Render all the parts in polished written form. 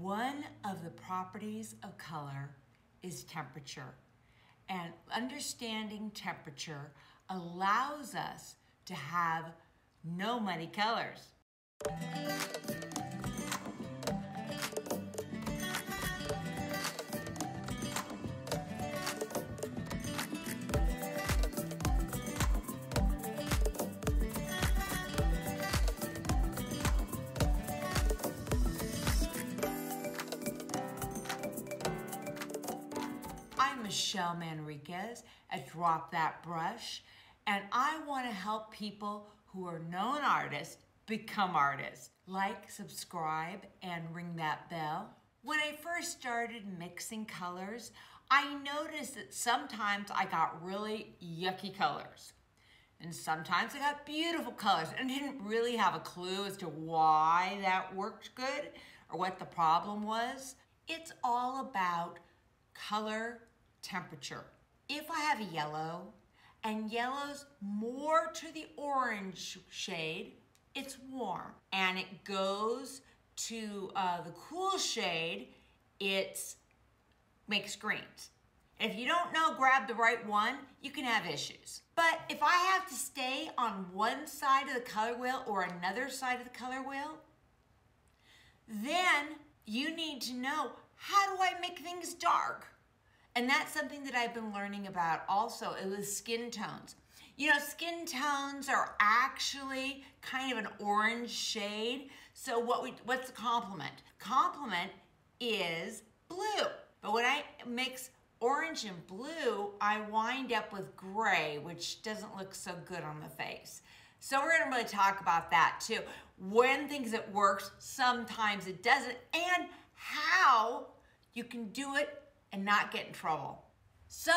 One of the properties of color is temperature, and understanding temperature allows us to have no muddy colors. I'm Michelle Manriquez at Drop That Brush, and I want to help people who are known artists become artists. Like, subscribe, and ring that bell. When I first started mixing colors, I noticed that sometimes I got really yucky colors. And sometimes I got beautiful colors and didn't really have a clue as to why that worked good or what the problem was. It's all about color temperature. If I have a yellow and yellow's more to the orange shade, it's warm. And it goes to the cool shade, it makes greens. And if you don't know, grab the right one, you can have issues. But if I have to stay on one side of the color wheel or another side of the color wheel, then you need to know, how do I make things dark? And that's something that I've been learning about also with skin tones. You know, skin tones are actually kind of an orange shade. So what's the complement? Complement is blue. But when I mix orange and blue, I wind up with gray, which doesn't look so good on the face. So we're gonna really talk about that too. When things it works, sometimes it doesn't, and how you can do it and not get in trouble. So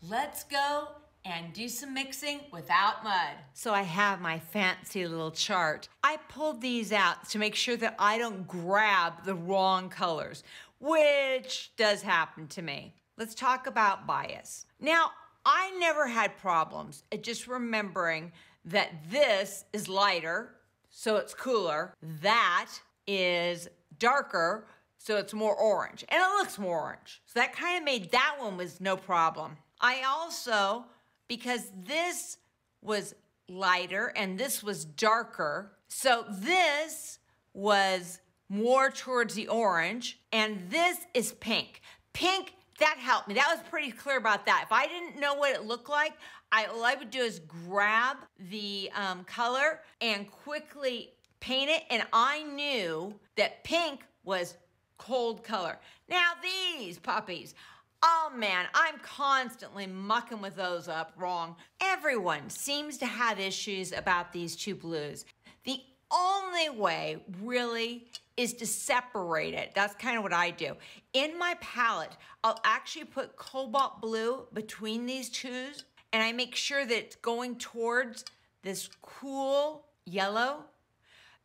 let's go and do some mixing without mud. So I have my fancy little chart. I pulled these out to make sure that I don't grab the wrong colors, which does happen to me. Let's talk about bias. Now, I never had problems at just remembering that this is lighter, so it's cooler. That is darker, so it's more orange, and it looks more orange. So that kind of made that one was no problem. I also, because this was lighter and this was darker, so this was more towards the orange, and this is pink. Pink, that helped me. That was pretty clear about that. If I didn't know what it looked like, all I would do is grab the color and quickly paint it, and I knew that pink was cold color. Now these puppies, oh man, I'm constantly mucking with those up wrong. Everyone seems to have issues about these two blues. The only way really is to separate it. That's kind of what I do. In my palette, I'll actually put cobalt blue between these two, and I make sure that it's going towards this cool yellow,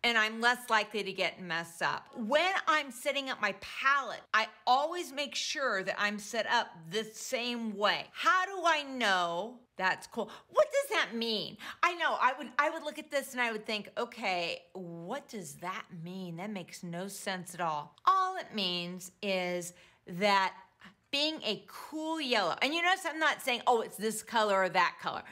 and I'm less likely to get messed up. When I'm setting up my palette, I always make sure that I'm set up the same way. How do I know that's cool? What does that mean? I know, I would look at this and I would think, okay, what does that mean? That makes no sense at all. All it means is that being a cool yellow, and you notice I'm not saying, oh, it's this color or that color.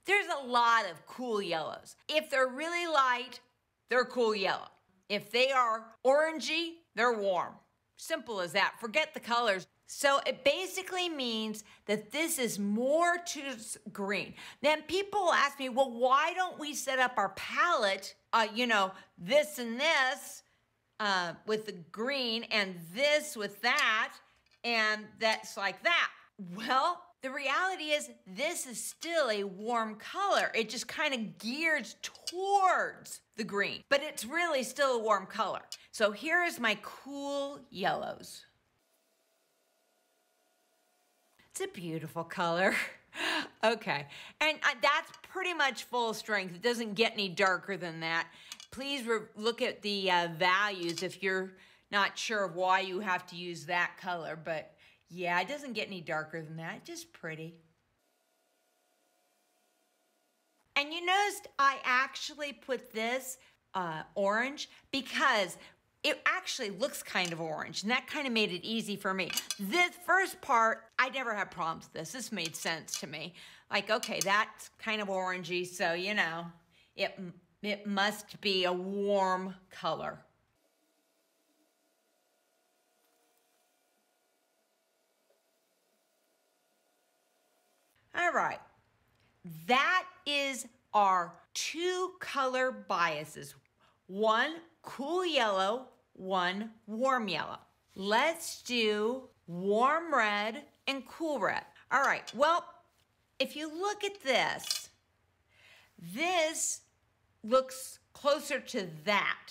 There's a lot of cool yellows. If they're really light, they're cool yellow. If they are orangey, they're warm. Simple as that. Forget the colors. So it basically means that this is more to green. Then people ask me, well, why don't we set up our palette, this and this with the green and this with that, and that's like that. Well, the reality is this is still a warm color. It just kind of gears towards the green, but it's really still a warm color. So here is my cool yellows. It's a beautiful color. Okay, and that's pretty much full strength. It doesn't get any darker than that. Please look at the values if you're not sure of why you have to use that color, but yeah, it doesn't get any darker than that, just pretty. And you noticed I actually put this orange because it actually looks kind of orange, and that kind of made it easy for me. This first part, I never had problems with this. This made sense to me. Like, okay, that's kind of orangey, so, you know, it must be a warm color. All right, that is our 2 color biases. One cool yellow, one warm yellow. Let's do warm red and cool red. All right, well, if you look at this, this looks closer to that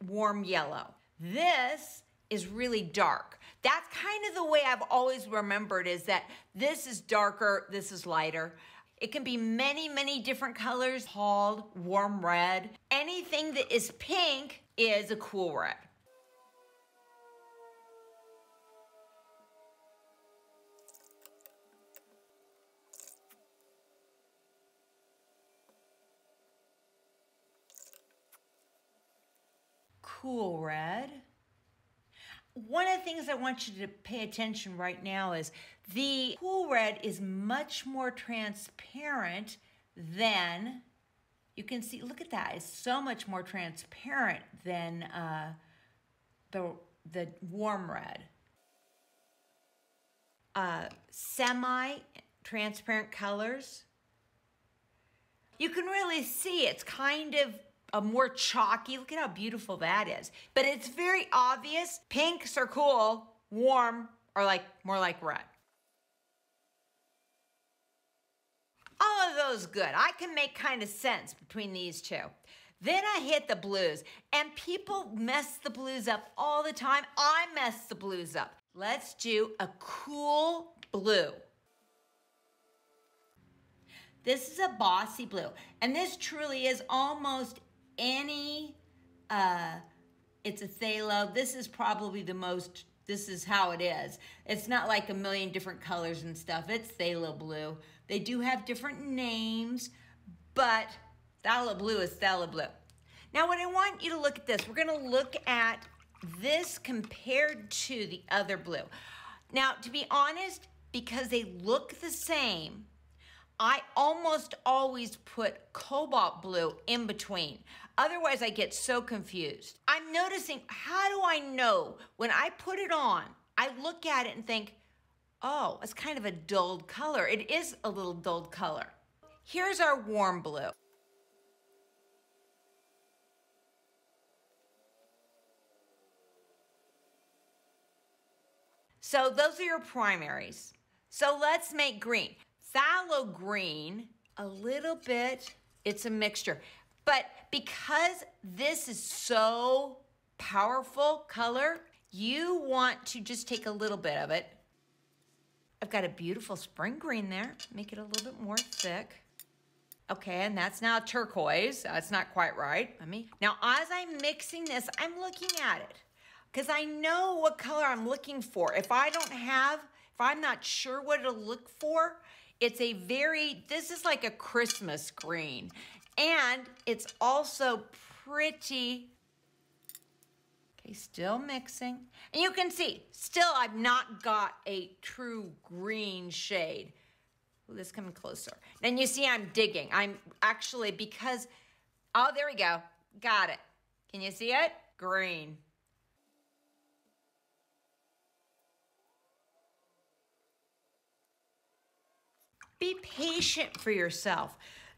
warm yellow. This is really dark. That's kind of the way I've always remembered, is that this is darker, this is lighter. It can be many, many different colors called warm red. Anything that is pink is a cool red. Cool red. One of the things I want you to pay attention right now is the cool red is much more transparent than, you can see, look at that, it's so much more transparent than the warm red. Semi-transparent colors. You can really see it's kind of a more chalky. Look at how beautiful that is. But it's very obvious. Pinks are cool, warm are more like red. All of those good. I can make kind of sense between these two. Then I hit the blues, and people mess the blues up all the time. I mess the blues up. Let's do a cool blue. This is a bossy blue, and this truly is almost any, it's a phthalo. This is probably the most, this is how it is. It's not like a million different colors and stuff. It's phthalo blue. They do have different names, but phthalo blue is phthalo blue. Now, what I want you to look at this, we're gonna look at this compared to the other blue. Now, to be honest, because they look the same, I almost always put cobalt blue in between. Otherwise, I get so confused. I'm noticing, how do I know when I put it on, I look at it and think, oh, it's kind of a dulled color. It is a little dulled color. Here's our warm blue. So those are your primaries. So let's make green. Phthalo green, a little bit, it's a mixture. But because this is so powerful color, you want to just take a little bit of it. I've got a beautiful spring green there. Make it a little bit more thick. Okay, and that's now turquoise. That's not quite right. Now, as I'm mixing this, I'm looking at it because I know what color I'm looking for. If I'm not sure what it'll look for, it's a this is like a Christmas green. And it's also pretty, okay, still mixing. And you can see, still I've not got a true green shade. Ooh, this is coming closer. Then you see I'm digging. I'm actually, because, oh, there we go. Got it. Can you see it? Green. Be patient for yourself.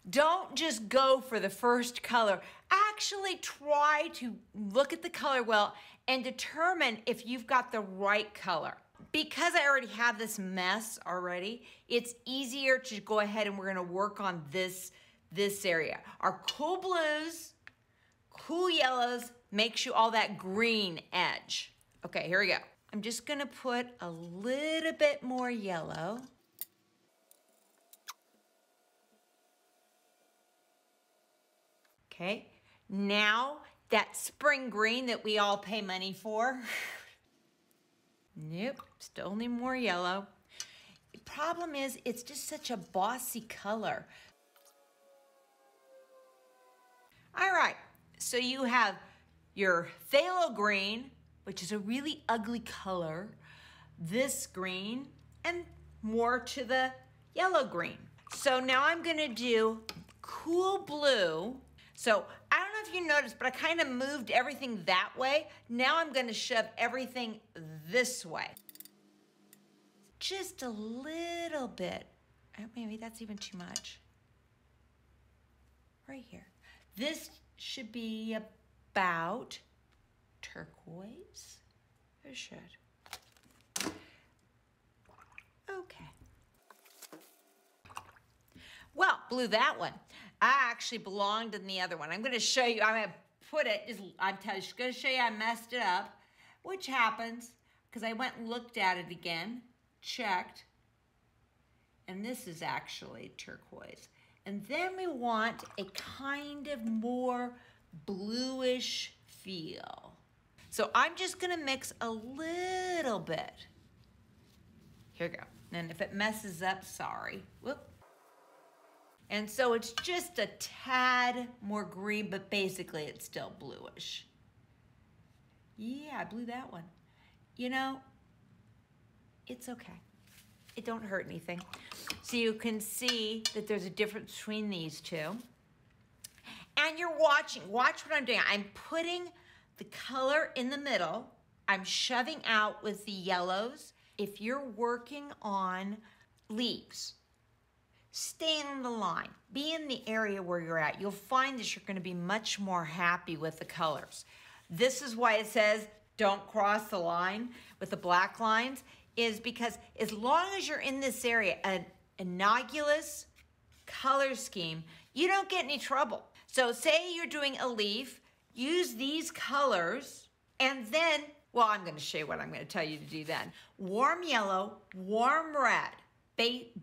Don't just go for the first color. Actually try to look at the color wheel and determine if you've got the right color. Because I already have this mess already, it's easier to go ahead and we're gonna work on this area. Our cool blues, cool yellows, makes you all that green edge. Okay, here we go. I'm just gonna put a little bit more yellow. Okay, now that spring green that we all pay money for. Nope, still need more yellow. The problem is it's just such a bossy color. All right, so you have your phthalo green, which is a really ugly color, this green, and more to the yellow green. So now I'm gonna do cool blue. So I don't know if you noticed, but I kind of moved everything that way. Now I'm gonna shove everything this way. Just a little bit. Oh, maybe that's even too much. Right here. This should be about turquoise. It should. Okay. Well, blew that one. I actually belonged in the other one. I'm going to show you. I'm going to put it. I'm just going to show you I messed it up, which happens because I went and looked at it again, checked, and this is actually turquoise. And then we want a kind of more bluish feel. So I'm just going to mix a little bit. Here we go. And if it messes up, sorry. Whoop. And so it's just a tad more green, but basically it's still bluish. Yeah, I blew that one. You know, it's okay. It don't hurt anything. So you can see that there's a difference between these two. And you're watching. Watch what I'm doing. I'm putting the color in the middle. I'm shoving out with the yellows. If you're working on leaves, stay on the line. Be in the area where you're at. You'll find that you're going to be much more happy with the colors. This is why it says don't cross the line with the black lines, is because as long as you're in this area, an innocuous color scheme, you don't get any trouble. So say you're doing a leaf, use these colors, and then, well, I'm going to show you what I'm going to tell you to do then. Warm yellow, warm red.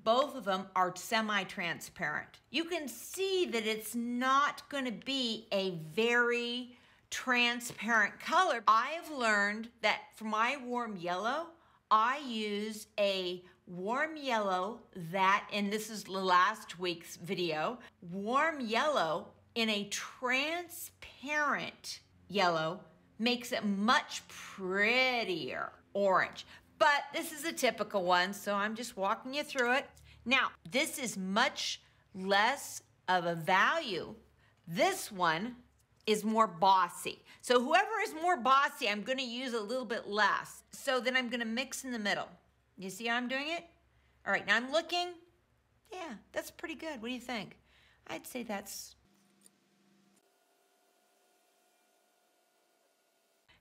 Both of them are semi-transparent. You can see that it's not going to be a very transparent color. I've learned that for my warm yellow, I use a warm yellow that, and this is last week's video, warm yellow in a transparent yellow makes it much prettier orange. But this is a typical one, so I'm just walking you through it. Now, this is much less of a value. This one is more bossy. So whoever is more bossy, I'm gonna use a little bit less. So then I'm gonna mix in the middle. You see how I'm doing it? All right, now I'm looking. Yeah, that's pretty good. What do you think? I'd say that's...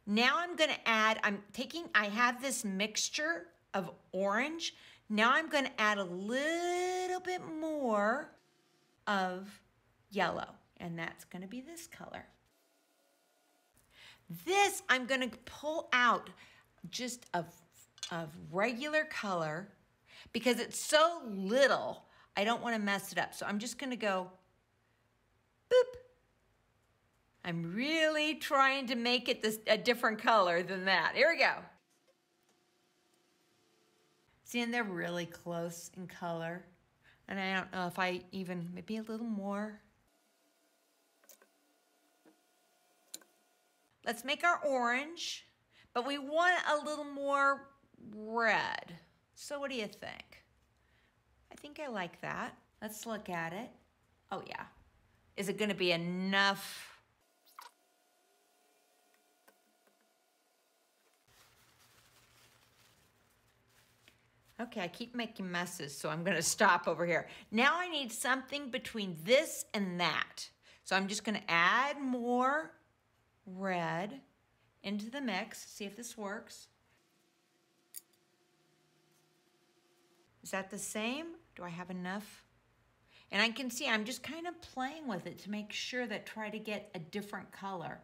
Now I'm gonna add, I have this mixture of orange. Now I'm gonna add a little bit more of yellow, and that's gonna be this color. This, I'm gonna pull out just a regular color because it's so little, I don't wanna mess it up. So I'm just gonna go boop. I'm really trying to make it a different color than that. Here we go. See, and they're really close in color. And I don't know if I even, maybe a little more. Let's make our orange, but we want a little more red. So what do you think? I think I like that. Let's look at it. Oh yeah. Is it gonna be enough? Okay, I keep making messes, so I'm gonna stop over here. Now I need something between this and that. So I'm just gonna add more red into the mix, see if this works. Is that the same? Do I have enough? And I can see I'm just kind of playing with it to make sure that try to get a different color.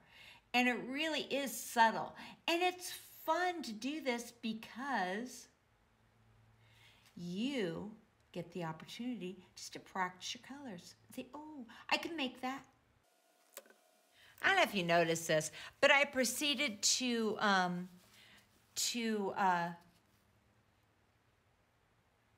And it really is subtle. And it's fun to do this because you get the opportunity just to practice your colors. Say, oh, I can make that. I don't know if you noticed this, but I proceeded to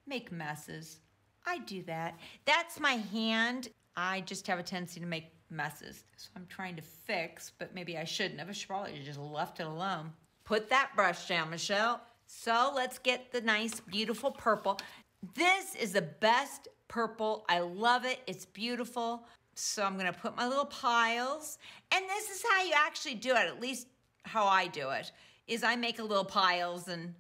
make messes. I do that. That's my hand. I just have a tendency to make messes. So I'm trying to fix, but maybe I shouldn't have. I should probably just left it alone. Put that brush down, Michelle. So let's get the nice, beautiful purple. This is the best purple. I love it. It's beautiful. So I'm gonna put my little piles. And this is how you actually do it, at least how I do it, is I make a little piles and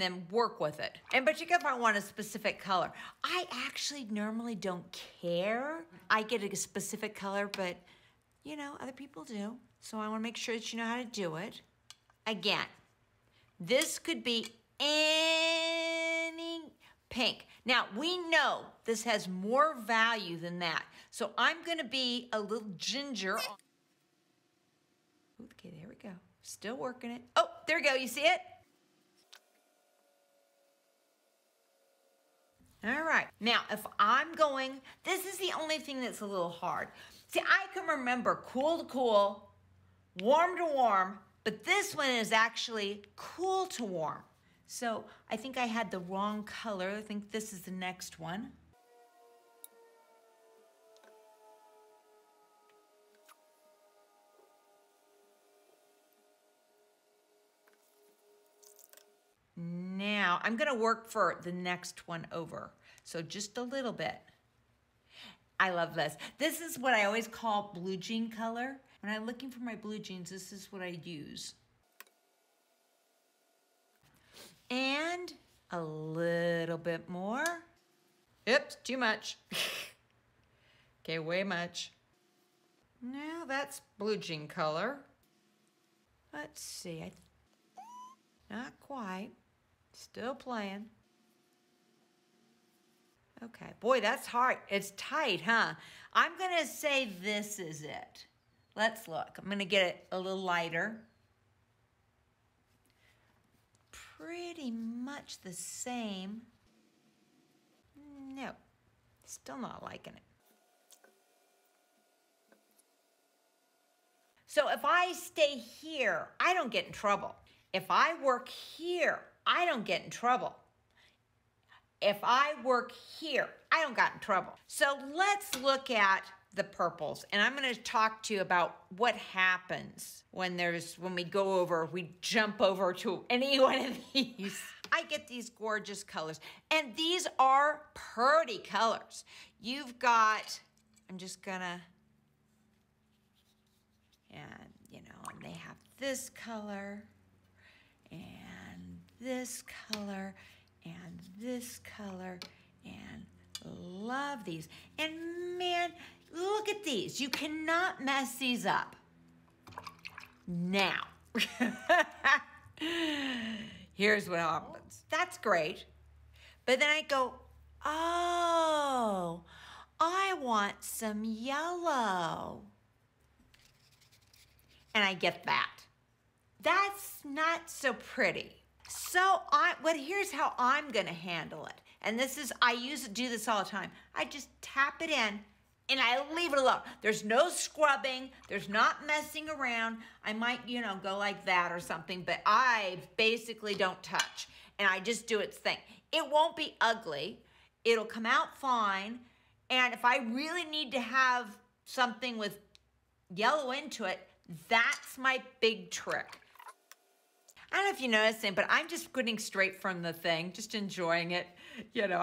then work with it. And particularly if I want a specific color. I actually normally don't care. I get a specific color, but you know, other people do. So I wanna make sure that you know how to do it. Again, this could be any pink. Now, we know this has more value than that. So I'm gonna be a little ginger. Okay, there we go. Still working it. Oh, there we go, you see it? All right, now if I'm going, this is the only thing that's a little hard. See, I can remember cool to cool, warm to warm, but this one is actually cool to warm. So I think I had the wrong color. I think this is the next one. Now I'm gonna work for the next one over. So just a little bit. I love this. This is what I always call blue jean color. When I'm looking for my blue jeans, this is what I use. And a little bit more. Oops, too much. Okay, way much. Now that's blue jean color. Let's see, not quite. Still playing. Okay, boy, that's hard. It's tight, huh? I'm gonna say this is it. Let's look. I'm gonna get it a little lighter. Pretty much the same. No, still not liking it. So if I stay here, I don't get in trouble. If I work here, I don't get in trouble. If I work here, I don't get in trouble. So let's look at the purples, and I'm gonna talk to you about what happens when we jump over to any one of these. I get these gorgeous colors, and these are pretty colors. You've got, I'm just gonna, and you know, and they have this color, and this color, and this color, and love these. And man, look at these. You cannot mess these up. Now, here's what happens. That's great. But then I go, oh, I want some yellow. And I get that. That's not so pretty. So here's how I'm gonna handle it. And this is, do this all the time. I just tap it in and I leave it alone. There's no scrubbing, there's not messing around. I might, you know, go like that or something, but I basically don't touch. And I just do its thing. It won't be ugly. It'll come out fine. And if I really need to have something with yellow into it, that's my big trick. I don't know if you noticed it, but I'm just getting straight from the thing, just enjoying it. You know,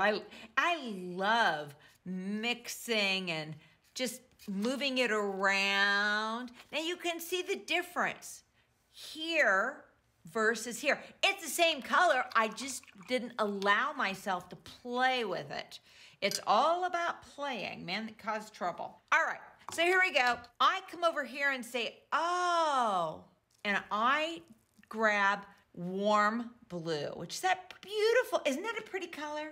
I love mixing and just moving it around. Now you can see the difference here versus here. It's the same color, I just didn't allow myself to play with it. It's all about playing, man, that caused trouble. All right, so here we go. I come over here and say, oh, and I grab warm blue, which is that beautiful, isn't that a pretty color?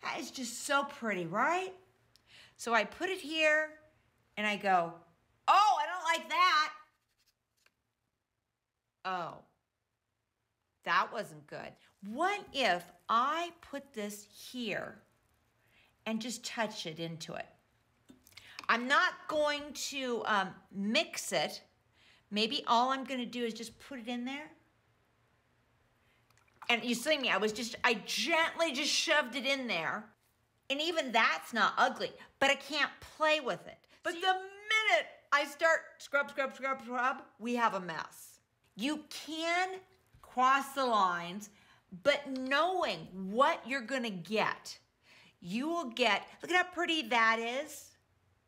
That is just so pretty, right? So I put it here and I go, oh, I don't like that. Oh, that wasn't good. What if I put this here and just touch it into it? I'm not going to mix it. Maybe all I'm gonna do is just put it in there. And you see me, I gently just shoved it in there. And even that's not ugly, but I can't play with it. But the minute I start scrub, scrub, scrub, scrub, we have a mess. You can cross the lines, but knowing what you're gonna get, you will get, look at how pretty that is.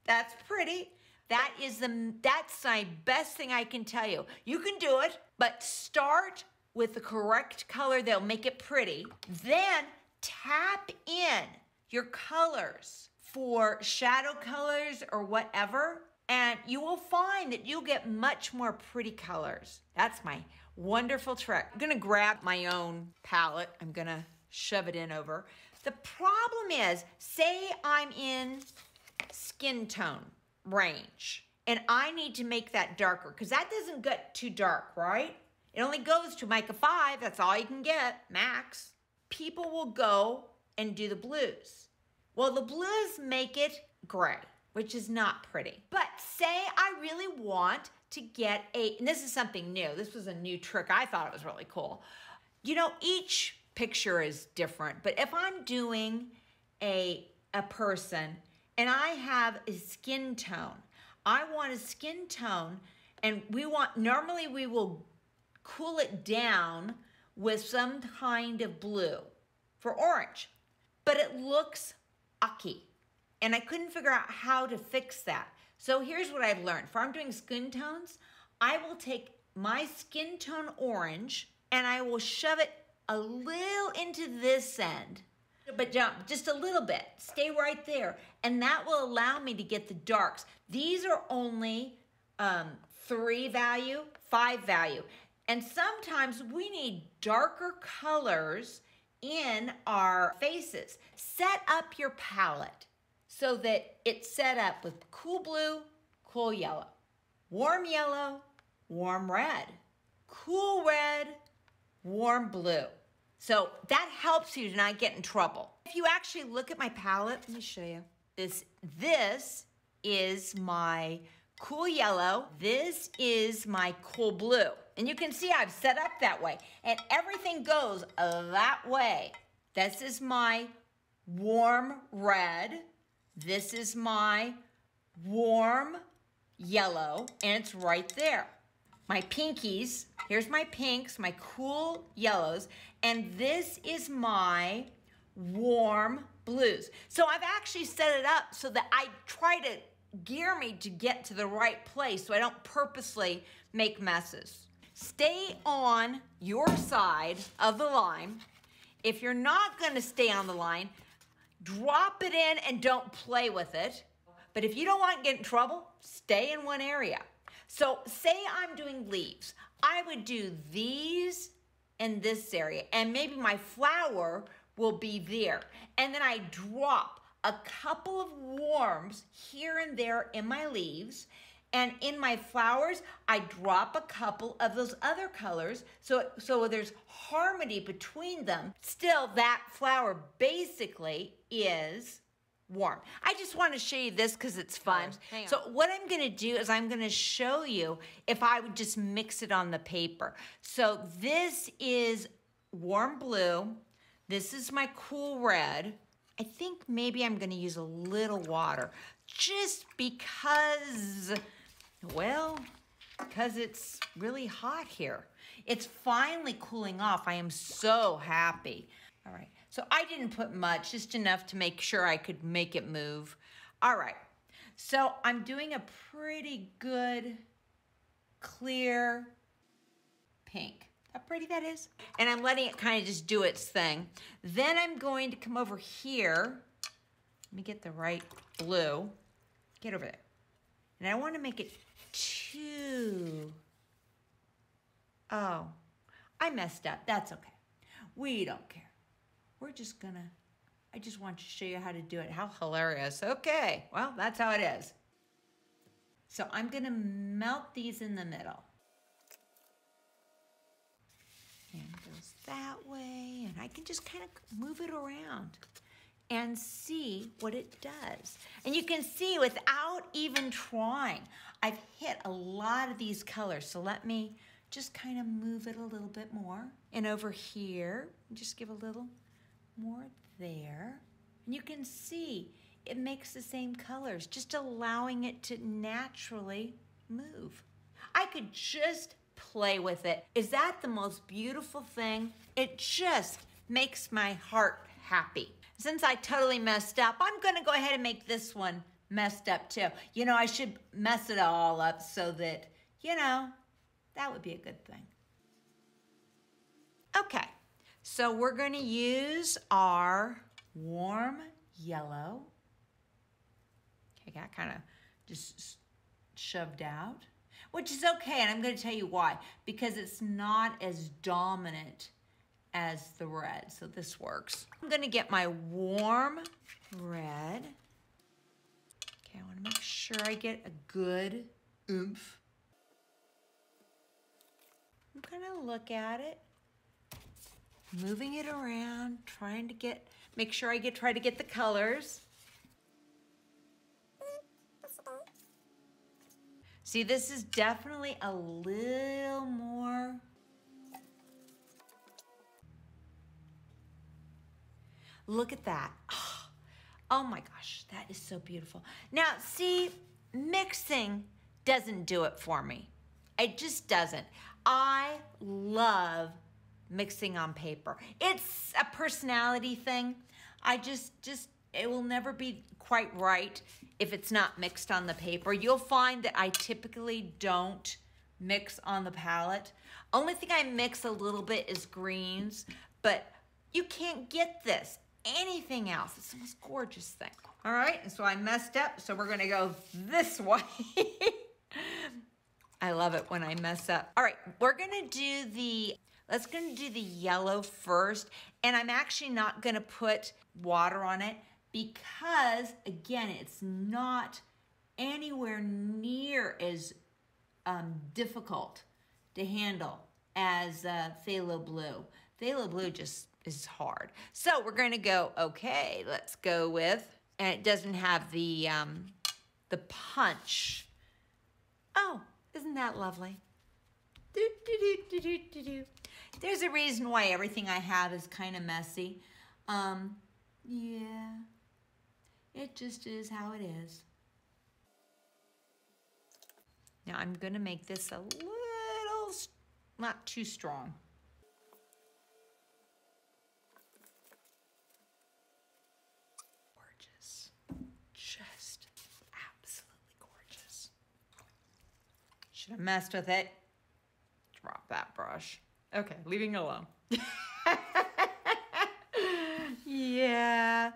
That's pretty. That's my best thing I can tell you. You can do it, but start with the correct color that'll make it pretty. Then tap in your colors for shadow colors or whatever, and you will find that you'll get much more pretty colors. That's my wonderful trick. I'm gonna grab my own palette. I'm gonna shove it in over. The problem is, say I'm in skin tone range, and I need to make that darker, because that doesn't get too dark, right? It only goes to mica 5, that's all you can get, max. People will go and do the blues. Well, the blues make it gray, which is not pretty. But say I really want to get and this is something new. This was a new trick. I thought it was really cool. You know, each picture is different, but if I'm doing a person and I have a skin tone, I want a skin tone, and normally we will cool it down with some kind of blue for orange, but it looks ucky, and I couldn't figure out how to fix that. So here's what I've learned. For I'm doing skin tones, I will take my skin tone orange and I will shove it a little into this end, but jump just a little bit, stay right there, and that will allow me to get the darks. These are only 3 value, 5 value, and sometimes we need darker colors in our faces. Set up your palette so that it's set up with cool blue, cool yellow, warm yellow, warm red, cool red, warm blue. So that helps you to not get in trouble. If you actually look at my palette, let me show you. This is my cool yellow. This is my cool blue. And you can see I've set up that way. And everything goes that way. This is my warm red. This is my warm yellow. And it's right there. My pinkies, here's my pinks, my cool yellows, and this is my warm blues. So I've actually set it up so that I try to gear me to get to the right place so I don't purposely make messes. Stay on your side of the line. If you're not gonna stay on the line, drop it in and don't play with it. But if you don't want to get in trouble, stay in one area. So say I'm doing leaves. I would do these in this area, and maybe my flower will be there. And then I drop a couple of warms here and there in my leaves, and in my flowers, I drop a couple of those other colors so there's harmony between them. Still, that flower basically is warm. I just want to show you this because it's fun. So what I'm going to do is I'm going to show you if I would just mix it on the paper. So this is warm blue. This is my cool red. I think maybe I'm going to use a little water just because, well, because it's really hot here. It's finally cooling off. I am so happy. All right. So I didn't put much, just enough to make sure I could make it move. All right, so I'm doing a pretty good, clear pink. How pretty that is? And I'm letting it kind of just do its thing. Then I'm going to come over here. Let me get the right blue. Get over there. And I want to make it too. Oh, I messed up. That's okay. We don't care. We're just gonna, I just want to show you how to do it. How hilarious. Okay, well, that's how it is. So I'm gonna melt these in the middle. And it goes that way, and I can just kind of move it around and see what it does. And you can see without even trying, I've hit a lot of these colors. So let me just kind of move it a little bit more. And over here, just give a little more there. And you can see it makes the same colors, just allowing it to naturally move. I could just play with it. Is that the most beautiful thing? It just makes my heart happy. Since I totally messed up, I'm gonna go ahead and make this one messed up too. You know, I should mess it all up so that, you know, that would be a good thing. Okay, so we're gonna use our warm yellow. Okay, got kind of just shoved out, which is okay, and I'm gonna tell you why. Because it's not as dominant as the red, so this works. I'm gonna get my warm red. Okay, I wanna make sure I get a good oomph. I'm gonna look at it, moving it around, trying to make sure I try to get the colors. See, this is definitely a little more. Look at that. Oh my gosh, that is so beautiful. Now, see, mixing doesn't do it for me. It just doesn't. I love mixing on paper. It's a personality thing. It will never be quite right if it's not mixed on the paper. You'll find that I typically don't mix on the palette. Only thing I mix a little bit is greens, but you can't get this. Anything else. It's the most gorgeous thing. All right, and so I messed up, so we're gonna go this way. I love it when I mess up. All right, let's gonna do the yellow first, and I'm actually not gonna put water on it because, again, it's not anywhere near as difficult to handle as Phthalo Blue. Phthalo Blue just is hard. So we're gonna go, okay, let's go with, and it doesn't have the punch. Oh, isn't that lovely? Do, do, do, do, do, do, do. There's a reason why everything I have is kind of messy. Yeah, it just is how it is. Now I'm gonna make this a little, not too strong. Gorgeous, just absolutely gorgeous. Should have messed with it. Drop that brush. Okay, leaving it alone. Yeah.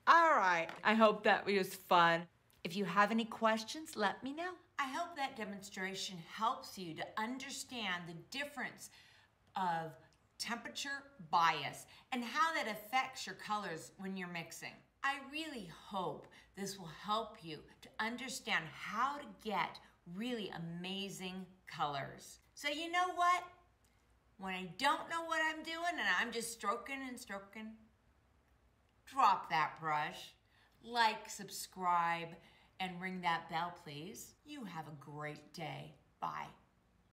All right, I hope that was fun. If you have any questions, let me know. I hope that demonstration helps you to understand the difference of temperature bias and how that affects your colors when you're mixing. I really hope this will help you to understand how to get really amazing colors. So you know what? When I don't know what I'm doing and I'm just stroking and stroking, drop that brush, like, subscribe, and ring that bell, please. You have a great day. Bye.